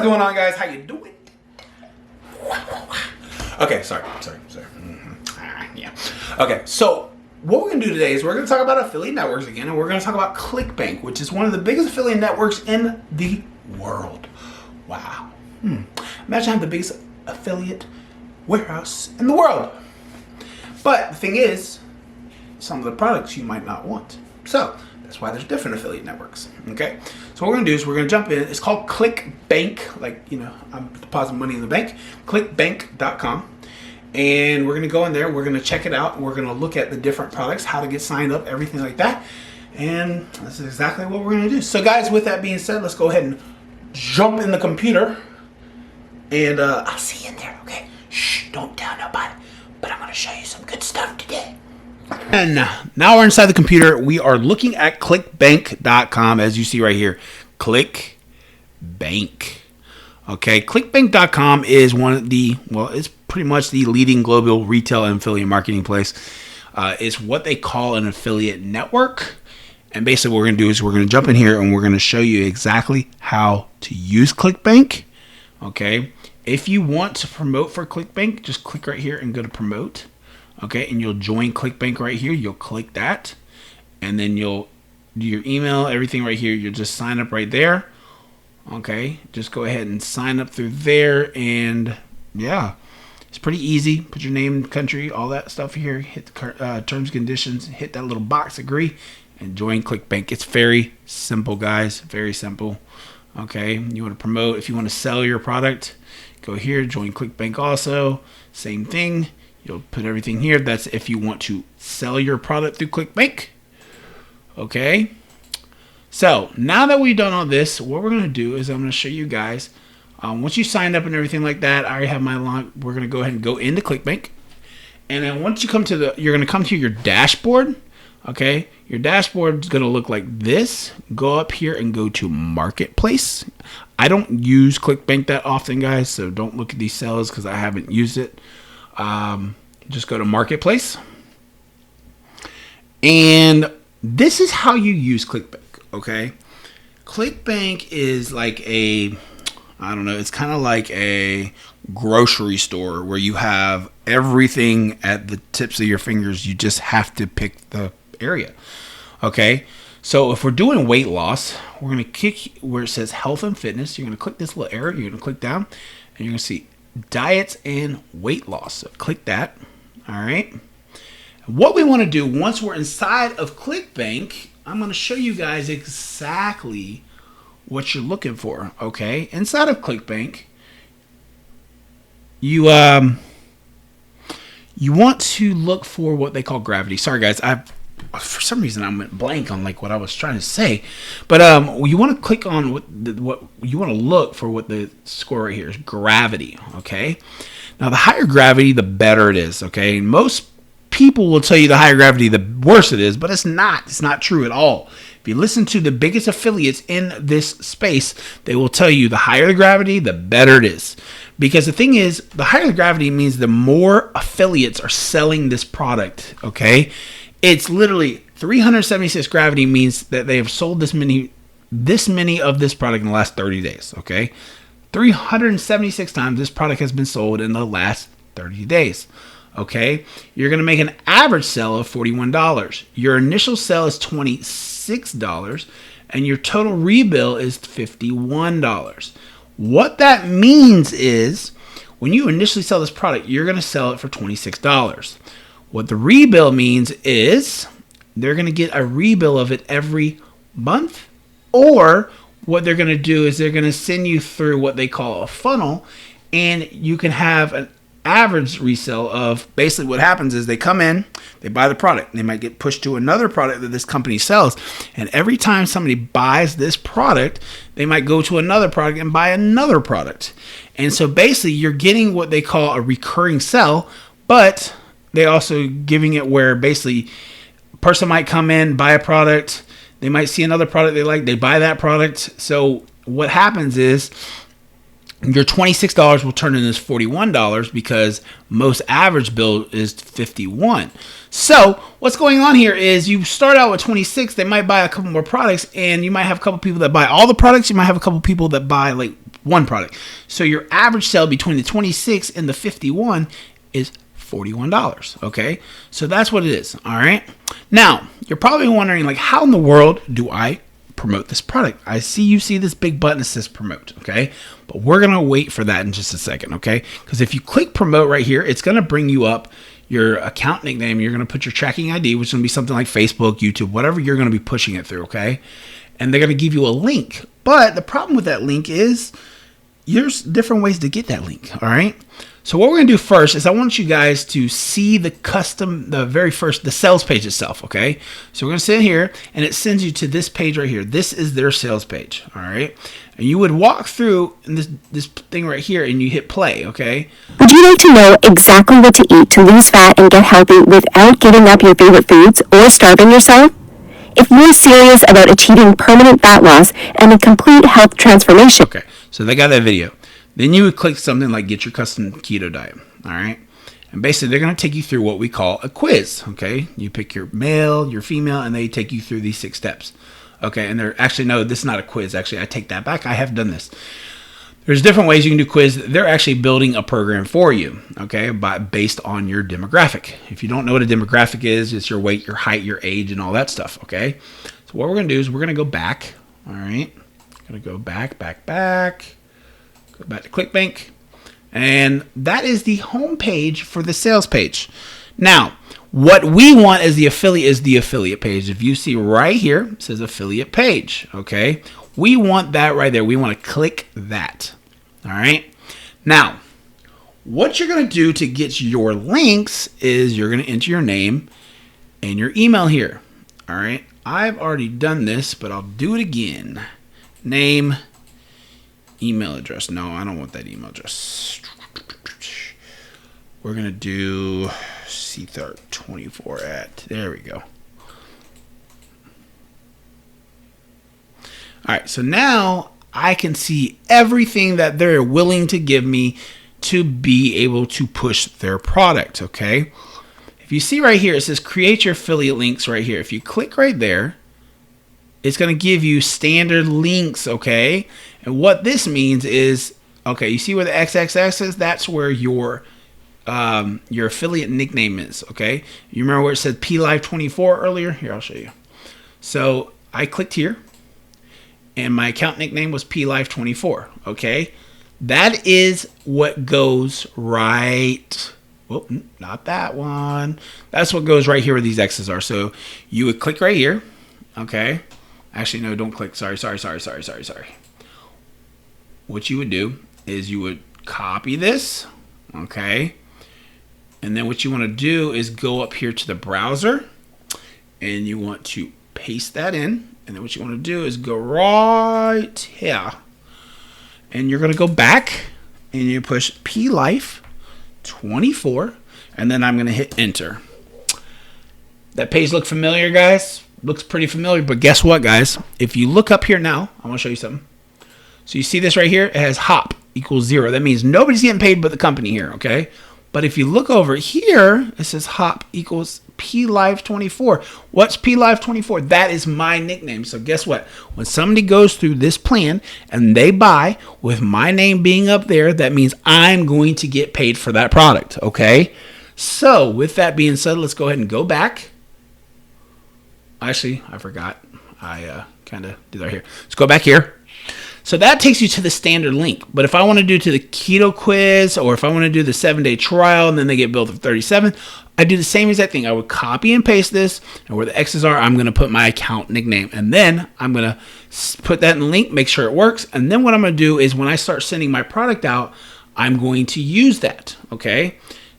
going on, guys? How you doing? Okay, sorry. Yeah. Okay, so what we're going to do today is we're going to talk about affiliate networks again, and we're going to talk about ClickBank, which is one of the biggest affiliate networks in the world. Wow. Imagine having the biggest affiliate warehouse in the world. But the thing is, some of the products you might not want. So that's why there's different affiliate networks. Okay. So what we're gonna do is we're gonna jump in. It's called ClickBank, like, you know, I'm depositing money in the bank. ClickBank.com. And we're gonna go in there. We're gonna check it out. We're gonna look at the different products, how to get signed up, everything like that. And that's exactly what we're gonna do. So guys, with that being said, let's go ahead and jump in the computer. And I'll see you in there. Okay. Shh, don't tell nobody. But I'm gonna show you some good stuff today. And now we're inside the computer. We are looking at clickbank.com, as you see right here. ClickBank. Okay, clickbank.com is one of the, well, it's pretty much the leading global retail and affiliate marketing place. It's what they call an affiliate network. And basically what we're going to do is we're going to jump in here and we're going to show you exactly how to use ClickBank. Okay, if you want to promote for ClickBank, just click right here and go to promote. Okay, and you'll join ClickBank right here. You'll click that, and then you'll do your email, everything right here. You'll just sign up right there. Okay, just go ahead and sign up through there, and yeah, it's pretty easy. Put your name, country, all that stuff here. Hit the terms and conditions. Hit that little box, agree, and join ClickBank. It's very simple, guys. Very simple. Okay, you want to promote. If you want to sell your product, go here. Join ClickBank also. Same thing. You'll put everything here. That's if you want to sell your product through ClickBank. Okay. So now that we've done all this, what we're going to do is I'm going to show you guys. Once you signed up and everything like that, I already have my log. We're going to go ahead and go into ClickBank. And then once you come to you're going to come to your dashboard. Okay. Your dashboard is going to look like this. Go up here and go to Marketplace. I don't use ClickBank that often, guys. So don't look at these cells because I haven't used it. Just go to Marketplace, and this is how you use ClickBank. Okay, ClickBank is like I don't know, it's kind of like a grocery store where you have everything at the tips of your fingers. You just have to pick the area. Okay, so if we're doing weight loss, we're going to click where it says health and fitness. You're going to click this little arrow. You're going to click down, and you're going to see diets and weight loss. So click that. All right. What we want to do once we're inside of ClickBank, I'm going to show you guys exactly what you're looking for. Okay. Inside of ClickBank, you want to look for what they call gravity. Sorry guys, for some reason I went blank on like what I was trying to say, but you want to click on what you want to look for. What the score right here is, gravity. Okay, now the higher gravity the better it is. Okay, most people will tell you the higher gravity the worse it is, but it's not true at all. If you listen to the biggest affiliates in this space, they will tell you the higher the gravity the better it is, because the thing is, the higher the gravity means the more affiliates are selling this product. Okay, it's literally 376 gravity means that they have sold this many of this product in the last 30 days. Okay, 376 times this product has been sold in the last 30 days. Okay, you're going to make an average sell of $41. Your initial sell is $26, and your total rebill is $51. What that means is when you initially sell this product, you're going to sell it for $26. What the rebill means is they're going to get a rebill of it every month, or what they're going to do is they're going to send you through what they call a funnel, and you can have an average resale of, basically what happens is they come in, they buy the product, they might get pushed to another product that this company sells, and every time somebody buys this product, they might go to another product and buy another product. And so basically you're getting what they call a recurring sell, but they also giving it where basically a person might come in, buy a product, they might see another product they like, they buy that product. So what happens is your $26 will turn into $41 because most average bill is $51. So what's going on here is you start out with 26, they might buy a couple more products, and you might have a couple people that buy all the products, you might have a couple people that buy like one product. So your average sale between the 26 and the 51 is $41. Okay, so that's what it is. All right. Now you're probably wondering, like, how in the world do I promote this product? I see you see this big button that says promote. Okay, but we're gonna wait for that in just a second. Okay, because if you click promote right here, it's gonna bring you up your account nickname. You're gonna put your tracking ID, which is gonna be something like Facebook, YouTube, whatever you're gonna be pushing it through. Okay, and they're gonna give you a link. But the problem with that link is there's different ways to get that link. All right. So what we're going to do first is I want you guys to see the sales page itself, okay? So we're going to sit here, and it sends you to this page right here. This is their sales page, all right? And you would walk through this thing right here, and you hit play, okay? Would you like to know exactly what to eat to lose fat and get healthy without giving up your favorite foods or starving yourself? If you're serious about achieving permanent fat loss and a complete health transformation... Okay, so they got that video. Then you would click something like get your custom keto diet, all right? And basically, they're going to take you through what we call a quiz, okay? You pick your male, your female, and they take you through these 6 steps, okay? And they're actually, no, this is not a quiz. Actually, I take that back. I have done this. There's different ways you can do quiz. They're actually building a program for you, okay, based on your demographic. If you don't know what a demographic is, it's your weight, your height, your age, and all that stuff, okay? So what we're going to do is we're going to go back, all right? Going to go back. Go back to ClickBank, and that is the home page for the sales page. Now, what we want is the affiliate page. If you see right here, it says affiliate page, okay? We want that right there. We want to click that, all right? Now, what you're going to do to get your links is you're going to enter your name and your email here, all right? I've already done this, but I'll do it again. Name, email address. No, I don't want that email address. We're going to do C24 at, there we go. All right, so now I can see everything that they're willing to give me to be able to push their product, okay? If you see right here, it says create your affiliate links right here. If you click right there, it's going to give you standard links, okay? And what this means is, okay, you see where the XXX is? That's where your affiliate nickname is, okay? You remember where it said PLive24 earlier? Here, I'll show you. So I clicked here, and my account nickname was PLive24, okay? That is what goes right. Well, not that one. That's what goes right here where these X's are. So you would click right here, okay? Actually, no, don't click. Sorry. What you would do is you would copy this, okay? And then what you want to do is go up here to the browser, and you want to paste that in. And then what you want to do is go right here. And you're going to go back, and you push PLive24, and then I'm going to hit enter. That page look familiar, guys? Looks pretty familiar, but guess what, guys? If you look up here now, I want to show you something. So you see this right here? It has hop equals 0. That means nobody's getting paid but the company here, okay? But if you look over here, it says hop equals PLive24. What's PLive24? That is my nickname. So guess what? When somebody goes through this plan and they buy with my name being up there, that means I'm going to get paid for that product, okay? So with that being said, let's go ahead and go back. Actually, I forgot. I kind of did that here. Let's go back here. So that takes you to the standard link. But if I want to do to the keto quiz, or if I want to do the 7-day trial and then they get billed for 37, I do the same exact thing. I would copy and paste this, and where the X's are, I'm going to put my account nickname. And then I'm going to put that in the link, make sure it works. And then what I'm going to do is when I start sending my product out, I'm going to use that, okay?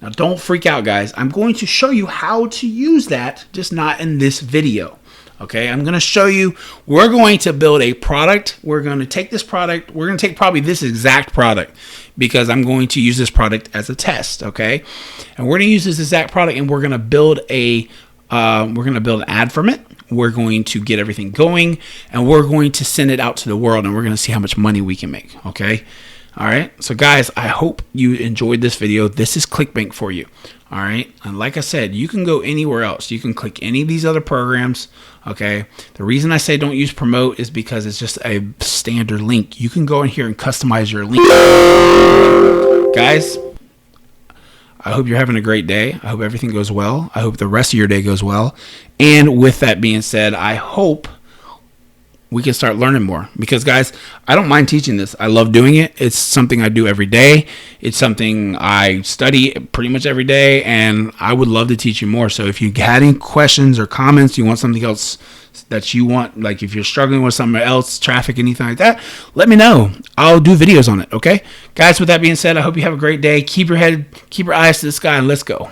Now, don't freak out, guys. I'm going to show you how to use that, just not in this video. Okay, I'm going to show you, we're going to build a product. We're going to take this product. We're going to take probably this exact product because I'm going to use this product as a test, okay? And we're going to use this exact product, and we're going to build an ad from it. We're going to get everything going, and we're going to send it out to the world, and we're going to see how much money we can make, okay? All right. So guys, I hope you enjoyed this video. This is ClickBank for you. All right. And like I said, you can go anywhere else. You can click any of these other programs. Okay. The reason I say don't use promote is because it's just a standard link. You can go in here and customize your link. Guys, I hope you're having a great day. I hope everything goes well. I hope the rest of your day goes well. And with that being said, I hope we can start learning more, because guys, I don't mind teaching this. I love doing it. It's something I do every day. It's something I study pretty much every day, and I would love to teach you more. So if you had any questions or comments, you want something else that you want, like if you're struggling with something else, traffic, anything like that, let me know. I'll do videos on it. Okay, guys, with that being said, I hope you have a great day. Keep your eyes to the sky, and let's go.